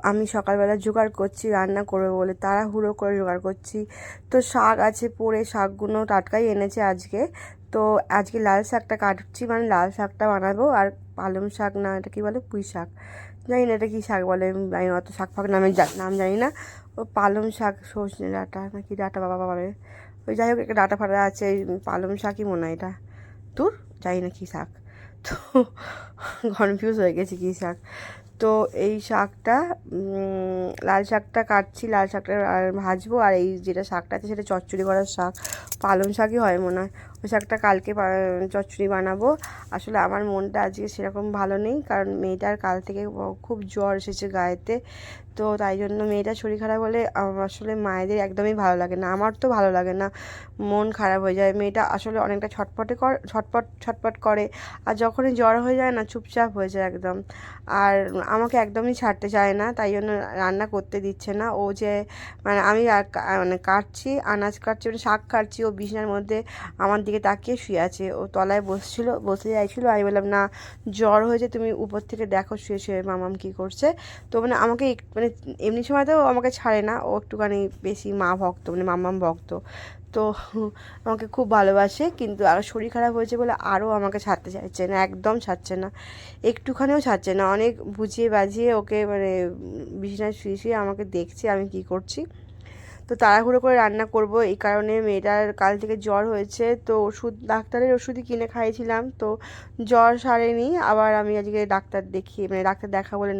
আমি সকালবেলা জোগাড় করছি রান্না করবো বলে, তাড়াহুড়ো করে জোগাড় করছি। তো শাক আছে পড়ে, শাকগুলো টাটকাই এনেছে আজকে। তো আজকে লাল শাকটা কাটছি, মানে লাল শাকটা বানাবো। আর পালং শাক না, এটা কী বলে, পুঁই শাক, জানি না এটা কী শাক বলে, আমি জানি না, অত শাক ফাক নাম জানি না। ও পালং শাক, সজনে ডাঁটা নাকি ডাঁটা বাবা বলে, ওই যাই হোক একটা ডাঁটা ফাটা আছে, পালং শাকই মনে হয় এটা, তোর জানি না কী শাক। তো কনফিউজ হয়ে গেছি কী শাক। তো এই শাকটা, লাল শাকটা কাটছি, লাল শাকটা আর ভাজবো। আর এই যেটা শাকটা আছে সেটা চচ্চড়ি করার শাক, পালং শাকই হয় মনে হয়। ওই শাকটা কালকে চচ্চড়ি বানাবো। আসলে আমার মনটা আজকে সেরকম ভালো নেই, কারণ মেয়েটার কাল থেকে খুব জ্বর এসেছে গায়েতে। তো তাই জন্য মেয়েটার শরীর খারাপ হলে আসলে মায়েদের একদমই ভালো লাগে না, আমার তো ভালো লাগে না, মন খারাপ হয়ে যায়। মেয়েটা আসলে অনেকটা ছটপট করে, আর যখনই জ্বর হয়ে যায় না চুপচাপ হয়ে যায় একদম। আর আমাকে একদমই ছাড়তে চায় না, তাই জন্য রান্না করতে দিচ্ছে না। ও যে মানে আমি মানে কাটছি, আনাজ কাটছি, মানে শাক কাটছি, ও বিছানার মধ্যে আমার দিকে তাকিয়ে শুয়ে আছে। ও তলায় বসতে চাইছিলো, আমি বললাম না, জ্বর হয়েছে, তুমি উপর থেকে দেখো শুয়ে শুয়ে মামাম কী করছে। তো মানে আমাকে মানে এমনি সময়তেও আমাকে ছাড়ে না, ও একটুখানি বেশি মা ভক্ত, মানে মাম্মাম ভক্ত। তো আমাকে খুব ভালোবাসে, কিন্তু আর শরীর খারাপ হয়েছে বলে আরও আমাকে ছাড়তে চাইছে না, একদম ছাড়ছে না, একটুখানিও ছাড়ছে না। অনেক বুঝিয়ে বাজিয়ে ওকে মানে বিছানায় শুয়ে শুয়ে আমাকে দেখছে আমি কী করছি। তো তাড়াহুড়ো করে রান্না করব, এই কারণে মেয়েটার কাল থেকে জ্বর হয়েছে। তো ডাক্তারের ওষুধই কিনে খাইয়েছিলাম, তো জ্বর সারেনি। আবার আমি আজকে ডাক্তার দেখিয়ে, মানে ডাক্তার দেখা বলে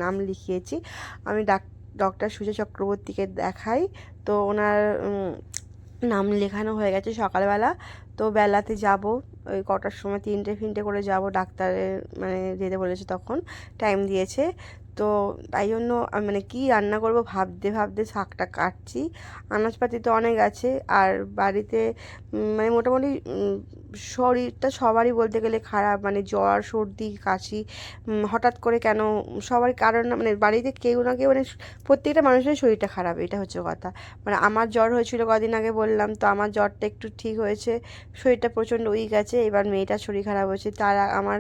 নাম লিখিয়েছি। আমি ডক্টর সুজয় চক্রবর্তীকে দেখাই। তো ওনার নাম লেখানো হয়ে গেছে সকালবেলা। তো বেলাতে যাব, ওই কটার সময় 3টে করে যাব, ডাক্তারের মানে যেতে বলেছে, তখন টাইম দিয়েছে। তো তাই জন্য আমি মানে কী রান্না করব ভাবতে ভাবতে শাকটা কাটছি। আনাজপাতি তো অনেক আছে, আর বাড়িতে মানে মোটামুটি শরীরটা সবারই বলতে গেলে খারাপ, মানে জ্বর সর্দি কাশি হঠাৎ করে কেন সবার কারণ না, মানে বাড়িতে কেউ না কেউ, মানে প্রত্যেকটা মানুষের শরীরটা খারাপ, এটা হচ্ছে কথা। মানে আমার জ্বর হয়েছিল কদিন আগে বললাম, তো আমার জ্বরটা একটু ঠিক হয়েছে, শরীরটা প্রচণ্ড উইক আছে। এবার মেয়েটার শরীর খারাপ হয়েছে, তারা আমার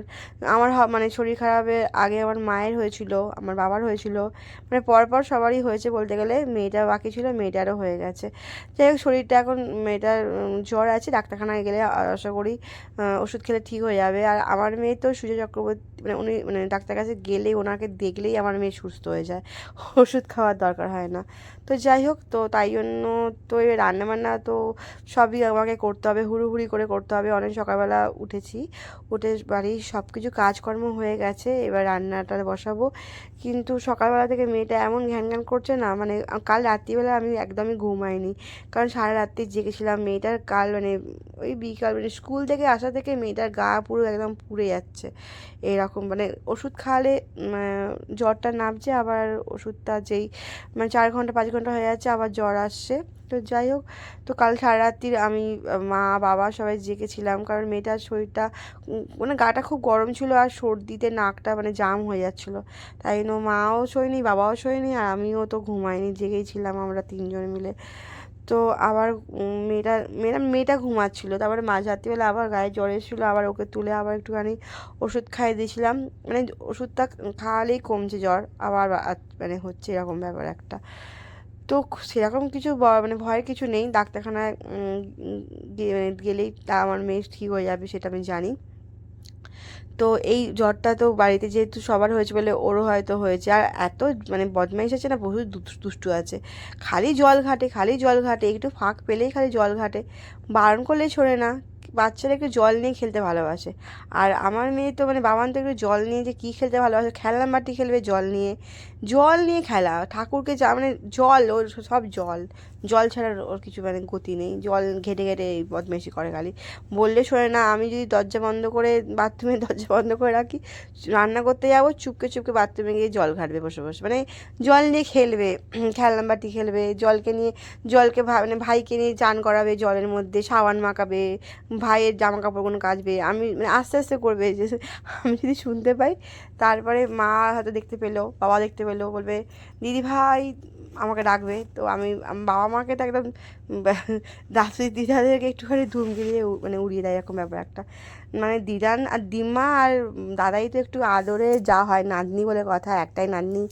আমার মানে শরীর খারাপের আগে আমার মায়ের হয়েছিল, আমার বাবার হয়েছিল, মানে পরপর সবারই হয়েছে বলতে গেলে। মেয়েটা বাকি ছিল, মেয়েটারও হয়ে গেছে। যাই হোক শরীরটা এখন মেয়েটার জ্বর আছে, ডাক্তারখানায় গেলে আশা করি ওষুধ খেলে ঠিক হয়ে যাবে। আর আমার মেয়ে তো সুজয় চক্রবর্তী, মানে উনি মানে ডাক্তার কাছে গেলেই, ওনাকে দেখলেই আমার মেয়ে সুস্থ হয়ে যায়, ওষুধ খাওয়ার দরকার হয় না। তো যাই হোক, তো তাই জন্য তো এই রান্নাবান্না তো সবই আমাকে করতে হবে, হুড়োহুড়ি করে করতে হবে। অনেক সকালবেলা উঠেছি, উঠে বাড়ির সব কিছু কাজকর্ম হয়ে গেছে, এবার রান্নাটা বসাবো। কিন্তু সকালবেলা থেকে মেয়েটা এমন ঘ্যান ঘ্যান করছে না, মানে কাল রাত্রিবেলা আমি একদমই ঘুমাইনি, কারণ সারা রাত্রি জেগেছিলাম। মেয়েটার কাল মানে ওই বিকাল, মানে স্কুল থেকে আসা থেকে মেয়েটার গা পুরো একদম পুড়ে যাচ্ছে এরকম। মানে ওষুধ খাওয়ালে জ্বরটা নামছে, আবার ওষুধটা যেই মানে 4 ঘন্টা 5 ঘন্টা হয়ে যাচ্ছে আবার জ্বর আসছে। তো যাই হোক, তো কাল সারা রাত্রি আমি মা বাবা সবাই জেগেছিলাম, কারণ মেয়েটার শরীরটা মানে গাটা খুব গরম ছিল, আর সর্দিতে নাকটা মানে জাম হয়ে যাচ্ছিলো। তাই জন্য মাও শোয়নি, বাবাও শোয়নি, আর আমিও তো ঘুমাইনি, জেগেই ছিলাম আমরা 3জন মিলে। তো আবার মেয়েটা ঘুমাচ্ছিলো, তারপরে মাঝ রাত্রিবেলা আবার গায়ে জ্বর এসেছিলো, আবার ওকে তুলে আবার একটুখানি ওষুধ খাইয়ে দিয়েছিলাম। মানে ওষুধটা খাওয়ালেই কমছে জ্বর, আবার মানে হচ্ছে এরকম ব্যাপার একটা। তো সেরকম কিছু মানে ভয়ের কিছু নেই, ডাক্তারখানায় গেলেই তা আমার মেয়ে ঠিক হয়ে যাবে, সেটা আমি জানি। তো এই জ্বরটা তো বাড়িতে যেহেতু সবার হয়েছে বলে ওরও হয়তো হয়েছে। আর এত মানে বদমাইশ আছে না, প্রচুর দুষ্টু আছে, খালি জল ঘাটে, একটু ফাঁক পেলেই খালি জল ঘাটে, বারণ করলেই ছোড়ে না। বাচ্চারা একটু জল নিয়ে খেলতে ভালোবাসে, আর আমার মেয়ে তো মানে বাবান তো একটু জল নিয়ে যে কী খেলতে ভালোবাসে, খেলনা বাটি খেলবে জল নিয়ে খেলা, ঠাকুরকে মানে জল, ওর সব জল, জল ছাড়া ওর কিছু মানে গতি নেই, জল ঘেটে ঘেটে এই বদমাইশি করে খালি, বললে শোনে না। আমি যদি দরজা বন্ধ করে, বাথরুমের দরজা বন্ধ করে রাখি, রান্না করতে যাবো, চুপকে চুপকে বাথরুমে গিয়ে জল ঘাটবে বসে বসে, মানে জল নিয়ে খেলবে, খেলনা বাটি খেলবে, জলকে মানে ভাইকে নিয়ে চান করাবে জলের মধ্যে, সাবান মাখাবে, ভাইয়ের জামা কাপড়গুলো কাচবে। আমি মানে আস্তে আস্তে করবে, যে আমি যদি শুনতে পাই, তারপরে মা হয়তো দেখতে পেলো, বাবা দেখতে পেলো, বললে ও বলবে দিদি ভাই আমাকে ডাকবে, তো আমি বাবা মাকে তো একদম দাসি দিদাদেরকে একটুখানি ধুমকি দিয়ে মানে উড়িয়ে দেয়, এরকম ব্যাপার একটা। মানে দিদান আর দিম্মা আর দাদাই তো একটু আদরে যা হয়, নাতনি বলে কথা, একটাই নাতনি,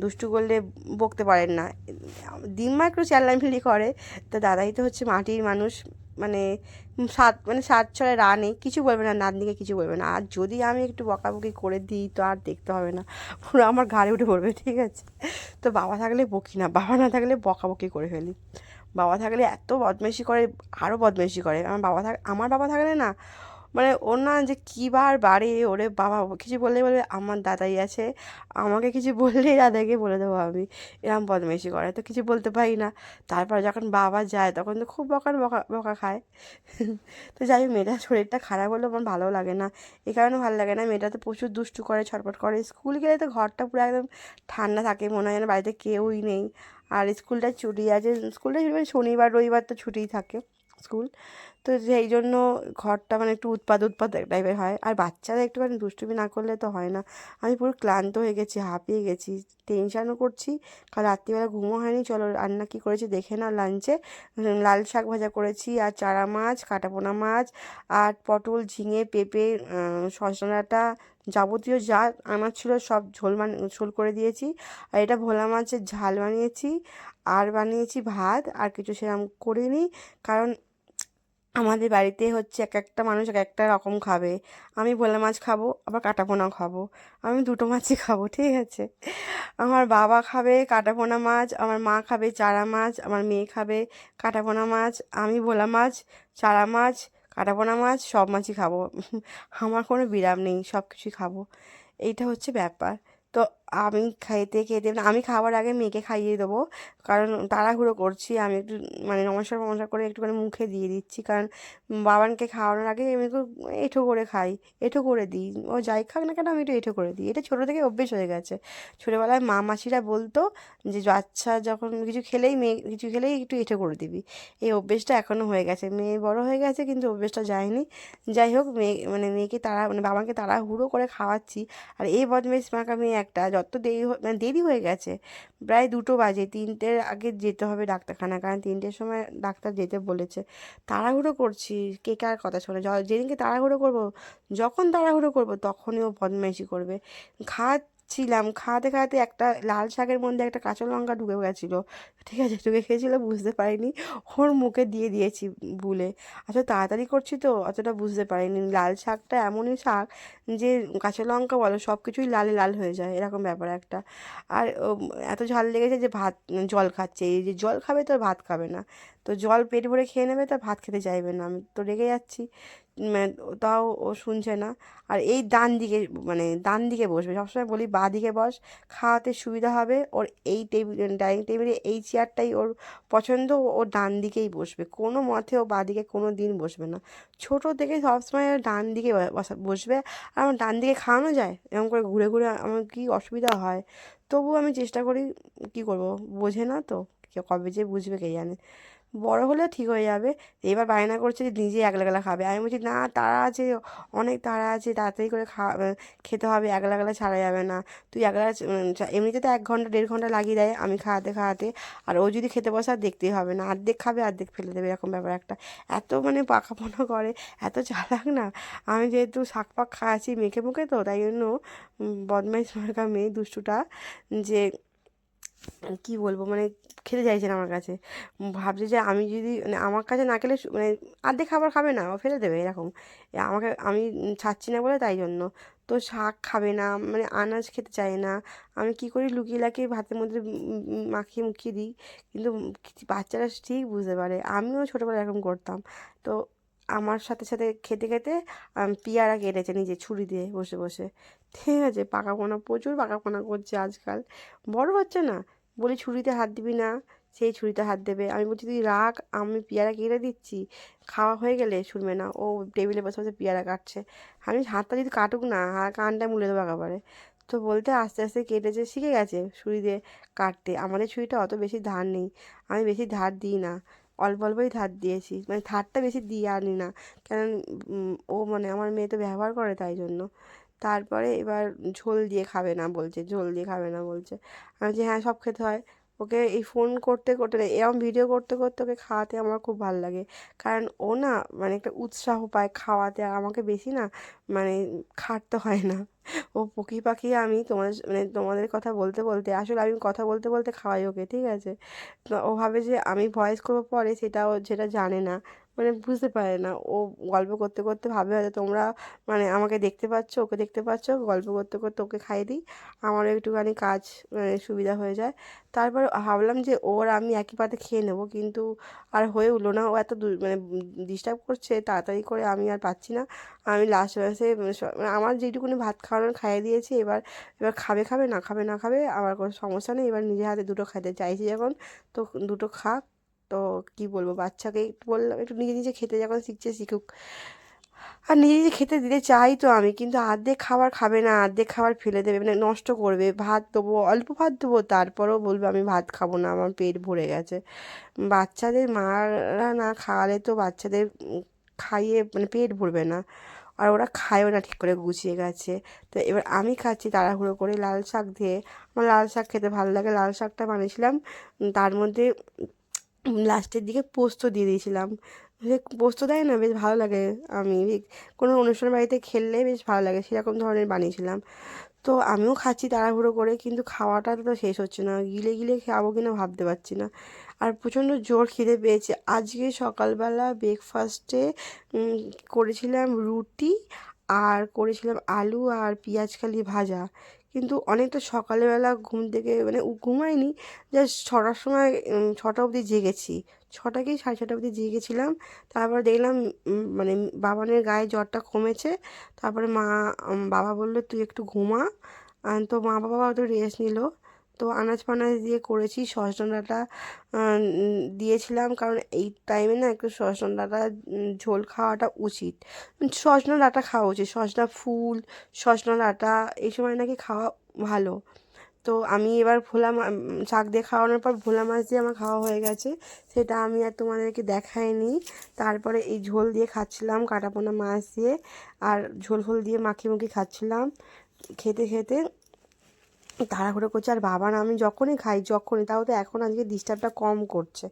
দুষ্টু করলে বকতে পারেন না। দিম্মা একটু চেল্লামিলি করে, তো দাদাই তো হচ্ছে মাটির মানুষ, মানে সাত ছড়ে রা নেই, কিছু বলবে না, নাতনিকে কিছু বলবে না। আর যদি আমি একটু বকাবকি করে দিই তো আর দেখতে হবে না, পুরো আমার ঘাড়ে উঠে পড়বে, ঠিক আছে। তো বাবা থাকলে বকি না, বাবা না থাকলে বকাবকি করে ফেলি। বাবা থাকলে এত বদমাইশি করে, আরও বদমাইশি করে। আমার বাবা থাকলে না, মানে ওর না যে কী বাড়ে ওরে বাবা, কিছু বললে বলবে আমার দাদাই আছে, আমাকে কিছু বললেই দাদাকে বলে দেবো আমি, এরম বদমাইশি করে, তো কিছু বলতে পারি না। তারপর যখন বাবা যায় তখন তো খুব বকা বকা খায়। তো যাই হোক, মেয়েটার শরীরটা খারাপ হলেও আমার ভালো লাগে না, এই কারণে ভালো লাগে না, মেয়েটা তো প্রচুর দুষ্টু করে, ছটফট করে। স্কুল গেলে তো ঘরটা পুরো একদম ঠান্ডা থাকে, মনে হয় যেন বাড়িতে কেউই নেই। আর স্কুলটা ছুটি আছে, স্কুলটা মানে শনিবার রবিবার তো ছুটিই থাকে স্কুল, তো সেই জন্য ঘরটা মানে একটু উৎপাত টাইপের হয়। আর বাচ্চারা একটুখানি দুষ্টুমি না করলে তো হয় না। আমি পুরো ক্লান্ত হয়ে গেছি, হাঁপিয়ে গেছি, টেনশানও করছি, কাল রাত্রিবেলা ঘুমও হয়নি। চলো রান্না কী করেছি দেখে না। লাঞ্চে লাল শাক ভাজা করেছি, আর চারা মাছ, কাটাপোনা মাছ, আর পটল, ঝিঙে, পেঁপে, সজনে ডাঁটা, যাবতীয় যা আমার ছিল সব ঝোল করে দিয়েছি। আর এটা ভোলা মাছের ঝাল বানিয়েছি, আর বানিয়েছি ভাত, আর কিছু সেরকম করিনি, কারণ আমাদের বাড়িতে হচ্ছে এক একটা মানুষ এক একটা রকম খাবে। আমি ভোলা মাছ খাবো, আবার কাটাপোনাও খাবো, আমি দুটো মাছই খাবো, ঠিক আছে। আমার বাবা খাবে কাটাপোনা মাছ, আমার মা খাবে চারা মাছ, আমার মেয়ে খাবে কাটাপোনা মাছ, আমি ভোলা মাছ, চারা মাছ, কাটাপোনা মাছ, সব মাছই খাবো। আমার কোনো বিরাম নেই, সব কিছুই খাবো, এইটা হচ্ছে ব্যাপার। তো আমি খেতে খেতে মানে আমি খাওয়ার আগে মেয়েকে খাইয়ে দেবো, কারণ তাড়াহুড়ো করছি। আমি একটু মানে নমস্কার ফমস্কার করে একটুখানি মুখে দিয়ে দিচ্ছি, কারণ বাবানকে খাওয়ানোর আগে আমি একটু এঁঠো করে খাই, এঁঠো করে দিই, ও যাই খাক না কেন আমি একটু এঁঠো করে দিই, এটা ছোটো থেকে অভ্যেস হয়ে গেছে। ছোটোবেলায় মা মাসিরা বলতো যে বাচ্চা যখন কিছু খেলেই একটু এঁঠো করে দিবি, এই অভ্যেসটা এখনও হয়ে গেছে। মেয়ে বড় হয়ে গেছে কিন্তু অভ্যেসটা যায়নি। যাই হোক, মেয়েকে মানে বাবাকে তাড়াহুড়ো করে খাওয়াচ্ছি। আর এই বদমাইশ মার্কা মেয়ে একটা, যত মানে দেরি হয়ে গেছে, প্রায় 2টো বাজে, 3টের আগে যেতে হবে ডাক্তারখানা, কারণ 3টের সময় ডাক্তার যেতে বলেছে। তাড়াহুড়ো করছি, কে কার কথা শোনে, যেদিনকে তাড়াহুড়ো করবো, যখন তাড়াহুড়ো করবো তখনই ও বদমাইশি করবে। খাওয়াতে খাওয়াতে একটা লাল শাকের মধ্যে একটা কাঁচা লঙ্কা ঢুকে গেছিলো, ঠিক আছে, ঢুকে খেয়েছিলো, বুঝতে পারিনি, ওর মুখে দিয়ে দিয়েছি ভুলে। আসলে তাড়াতাড়ি করছি তো অতটা বুঝতে পারিনি। লাল শাকটা এমনই শাক যে কাঁচা লঙ্কা বলো সব কিছুই লালে লাল হয়ে যায়, এরকম ব্যাপার একটা। আর এত ঝাল লেগেছে যে জল খাচ্ছে, এই যে জল খাবে তো ভাত খাবে না, তো জল পেট ভরে খেয়ে নেবে তো ভাত খেতে চাইবে না, আমি তো রেগে যাচ্ছি। মানে তাও ও শুনছে না। আর এই ডান দিকে বসবে, সবসময় বলি বাঁ দিকে বস, খাওয়াতে সুবিধা হবে। ওর এই ডাইনিং টেবিলে এই চেয়ারটাই ওর পছন্দ, ও ডান দিকেই বসবে, কোনো মতে ও বাঁ দিকে কোনো দিন বসবে না। ছোটো থেকে সবসময় ও ডান দিকে বসবে। আর আমার ডান দিকে খাওয়ানো যায়, এরকম করে ঘুরে ঘুরে আমার কি অসুবিধা হয়, তবুও আমি চেষ্টা করি, কী করবো, বোঝে না তো, কবে যে বুঝবে কে জানে। বড় হলে ঠিক হয়ে যাবে। এবার বায়না করছে যে নিজে একলা খাবে, আমি বলছি না, তাড়া আছে, অনেক তাড়া আছে, তাড়াতাড়ি করে খেতে হবে, একলা ছাড়া যাবে না। তুই এমনিতে তো 1 ঘন্টা 1.5 ঘন্টা লাগিয়ে দেয় আমি খাওয়াতে খাওয়াতে, আর ও যদি খেতে বসে আর দেখতেই হবে না, অর্ধেক খাবে অর্ধেক ফেলে দেবে, এরকম ব্যাপার একটা। এত মানে পাকাপোনা করে, এত চালাক না। আমি যেহেতু শাক পাক খাওয়াচ্ছি মেখে মুখে, তো তাই জন্য বদমাইশ মার্কা মেয়ে দুষ্টুটা, যে কি বলবো, মানে খেতে চাইছে না আমার কাছে। ভাবছে যে আমি যদি মানে আমার কাছে না খেলে মানে আর্ধেক খাবার খাবে না, ও ফেলে দেবে, এরকম। আমি ছাড়ছি না বলে তাই জন্য। তো শাক খাবে না, মানে আনাজ খেতে চায় না। আমি কি করি, লুকিয়ে লাকিয়ে ভাতের মধ্যে মাখিয়ে মুখিয়ে দিই, কিন্তু বাচ্চারা ঠিক বুঝতে পারে। আমিও ছোটোবেলায় এরকম করতাম। তো আমার সাথে সাথে খেতে খেতে পেয়ারা কেটেছে নিজে ছুরি দিয়ে বসে বসে, ঠিক আছে। পাকাপোনা, প্রচুর পাকাপোনা করছে আজকাল, বড় হচ্ছে না। বলি ছুরিতে হাত দিবি না, সেই ছুরিতে হাত দেবে। আমি বলছি তুই রাখ, আমি পেয়ারা কেটে দিচ্ছি, খাওয়া হয়ে গেলে শুনবে না, ও টেবিলে বসে বসে পেয়ারা কাটছে। আমি হাতটা যদি কাটুক না, কানটা মুলে দেবো একেবারে। তো বলতে আস্তে আস্তে কেটেছে, শিখে গেছে ছুরি দিয়ে কাটতে। আমাদের ছুরিটা অত বেশি ধার নেই, আমি বেশি ধার দিই না, অল্প অল্পই ধার দিয়েছি, মানে ধারটা বেশি দিয়ে আনি না, কারণ ও মানে আমার মেয়ে তো ব্যবহার করে তাই জন্য। তারপরে এবার ঝোল দিয়ে খাবে না বলছে, ঝোল দিয়ে খাবে না বলছে। আমি বলছি হ্যাঁ সব খেতে হয়। ওকে এই ফোন করতে করতে না, এরকম ভিডিও করতে করতে ওকে খাওয়াতে আমার খুব ভালো লাগে। কারণ ও না মানে একটা উৎসাহ পায় খাওয়াতে, আর আমাকে বেশি না মানে খাটতে হয় না। ও পকি পাখি আমি তোমাদের মানে তোমাদের কথা বলতে বলতে আসলে আমি কথা বলতে বলতে খাওয়াই ওকে, ঠিক আছে? তো ও ভাবে যে আমি ভয়েস করবো পরে, সেটা ও যেটা জানে না, মানে বুঝতে পারে না। ও গল্প করতে করতে ভাবে হয়তো তোমরা মানে আমাকে দেখতে পাচ্ছ, ওকে দেখতে পাচ্ছ, গল্প করতে করতে ওকে খাইয়ে দিই, আমারও একটুখানি কাজ মানে সুবিধা হয়ে যায়। তারপর ভাবলাম যে ওর আমি একই পাতে খেয়ে নেবো, কিন্তু আর হয়ে উঠলো না। ও এত মানে ডিস্টার্ব করছে তাড়াতাড়ি করে, আমি আর পাচ্ছি না। আমি লাস্ট মাসে মানে আমার যেটুকুনি ভাত খাওয়ানোর খাইয়ে দিয়েছি, এবার এবার খাবে খাবে, না খাবে না খাবে, আমার কোনো সমস্যা নেই। এবার নিজের হাতে দুটো খেতে চাইছি যখন, তো দুটো খাক। তো কি বলবো, বাচ্চাকে একটু বললাম একটু নিজে নিজে খেতে যখন শিখছে শিখুক। আর নিজে নিজে খেতে দিতে চাই তো আমি, কিন্তু অর্ধেক খাবার খাবে না, অর্ধেক খাবার ফেলে দেবে, মানে নষ্ট করবে। ভাত দেবো, অল্প ভাত দেবো, তারপরেও বলবে আমি ভাত খাবো না, আমার পেট ভরে গেছে। বাচ্চাদের মারা না খাওয়ালে তো বাচ্চাদের খাইয়ে মানে পেট ভরবে না, আর ওরা খায়ও না ঠিক করে গুছিয়ে গেছে। তো এবার আমি খাচ্ছি তাড়াহুড়ো করে লাল শাক দিয়ে। আমার লাল শাক খেতে ভালো লাগে, লাল শাকটা বানিয়েছিলাম। তার মধ্যে লাস্টের দিকে পোস্ত দিয়ে দিয়েছিলাম। সে পোস্ত দেয় না, বেশ ভালো লাগে। আমি কোনো অনুষ্ঠান বাড়িতে খেললে বেশ ভালো লাগে, সেরকম ধরনের বানিয়েছিলাম। তো আমিও খাচ্ছি তাড়াহুড়ো করে, কিন্তু খাওয়াটা তো শেষ হচ্ছে না, গিলে গিলে খাবো কিনা ভাবতে পারছি না। আর প্রচণ্ড জোর খিদে পেয়েছে। আজকে সকালবেলা ব্রেকফাস্টে করেছিলাম রুটি, আর করেছিলাম আলু আর পেঁয়াজকালি ভাজা। কিন্তু অনেকটা সকালবেলা ঘুম থেকে মানে ঘুমাইনি, জাস্ট 6টার সময় 6টা অবধি জেগেছি। 6টা কি 6:30 অবধি জেগেছিলাম। তারপর দেখলাম মানে বাবানের গায়ে জ্বরটা কমেছে। তারপরে বাবা বললো তুই একটু ঘুমা। তো মা বাবা একটু রেস্ট নিল। তো আনাজ ফানাজ দিয়ে করেছি, সজনে ডাঁটা দিয়েছিলাম, কারণ এই টাইমে না একটু সজনে ডাঁটা ঝোল খাওয়াটা উচিত। সজনে ডাঁটা খাওয়া উচিত, সজনা ফুল, সজনে ডাঁটা এই সময় নাকি খাওয়া ভালো। তো আমি এবার শাক দিয়ে খাওয়ানোর পর ভোলা মাছ দিয়ে আমার খাওয়া হয়ে গেছে, সেটা আমি আর তোমাদেরকে দেখাইনি। তারপরে এই ঝোল দিয়ে খাচ্ছিলাম কাটাপোনা মাছ দিয়ে, আর ঝোল ফোল দিয়ে মাখিয়ে মুখিয়ে খাচ্ছিলাম। খেতে খেতে তাড়াহুড়ো করছে, আর বাবা না আমি যখনই খাই, যখনই, তাও তো এখন আজকে ডিস্টার্বটা কম করছে।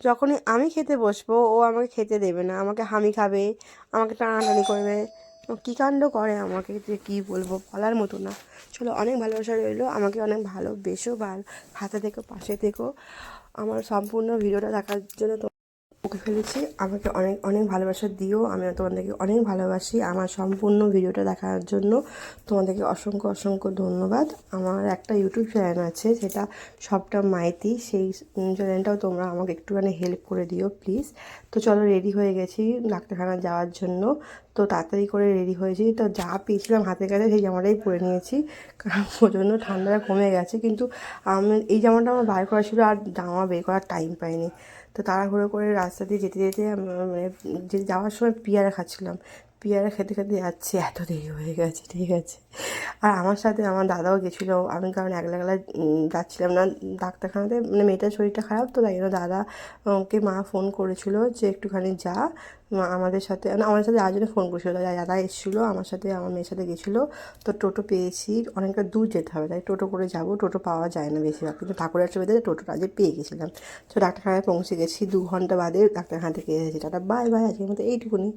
যখনই আমি খেতে বসবো ও আমাকে খেতে দেবে না, আমাকে হামি খাবে, আমাকে টানাটানি করবে। ও কী কাণ্ড করে আমাকে, যে কী বলবো, বলার মতো না। চলো, অনেক ভালোবাসা রইলো, আমাকে অনেক ভালোবেসো, হাতে থেকো, পাশে থেকো। আমার সম্পূর্ণ ভিডিওটা দেখার জন্য ওকে ফেলেছি, আমাকে অনেক অনেক ভালোবাসা দিও। আমি তোমাদেরকে অনেক ভালোবাসি। আমার সম্পূর্ণ ভিডিওটা দেখার জন্য তোমাদেরকে অসংখ্য অসংখ্য ধন্যবাদ। আমার একটা ইউটিউব চ্যানেল আছে, সেটা সবটা মাইতি, সেই চ্যানেলটাও তোমরা আমাকে একটুখানি হেল্প করে দিও প্লিজ। তো চলো, রেডি হয়ে গেছি ডাক্তারখানা যাওয়ার জন্য। তো তাড়াতাড়ি করে রেডি হয়েছি, তো যা পেয়েছিলাম হাতের কাছে সেই জামাটাই পরে নিয়েছি, কারণ প্রচণ্ড ঠান্ডাটা কমে গেছে। কিন্তু আমি এই জামাটা আমার বার করা ছিল, আর জামা বের করার টাইম পাইনি। তো তাড়াহুড়ো করে রাস্তা দিয়ে যেতে যেতে মানে যে যাওয়ার সময় পেয়ারা খাচ্ছিলাম, পেয়ারা খেতে খেতে যাচ্ছি, এত দেরি হয়ে গেছে, ঠিক আছে। আর আমার সাথে আমার দাদাও গেছিলো, আমি কারণ একলা একলা যাচ্ছিলাম না ডাক্তারখানাতে, মানে মেয়েটার শরীরটা খারাপ, তো তাই জন্য দাদা ওকে মা ফোন করেছিল যে একটুখানি যা আমাদের সাথে, না আমাদের সাথে যাওয়ার জন্য ফোন করেছিল। দাদা এসেছিলো আমার সাথে, আমার মেয়ের সাথে গেছিলো। তো টোটো পেয়েছি, অনেকটা দূর যেতে হবে, তাই টোটো করে যাব। টোটো পাওয়া যায় না বেশিরভাগ, কিন্তু ঠাকুরের সুবিধাতে টোটোটা আজকে পেয়ে গেছিলাম। তো ডাক্তারখানায় পৌঁছে গেছি, 2 ঘন্টা বাদে ডাক্তারখানা থেকে এসেছি। টাটা বাই বাই, আজকের মতো এইটুকুনি।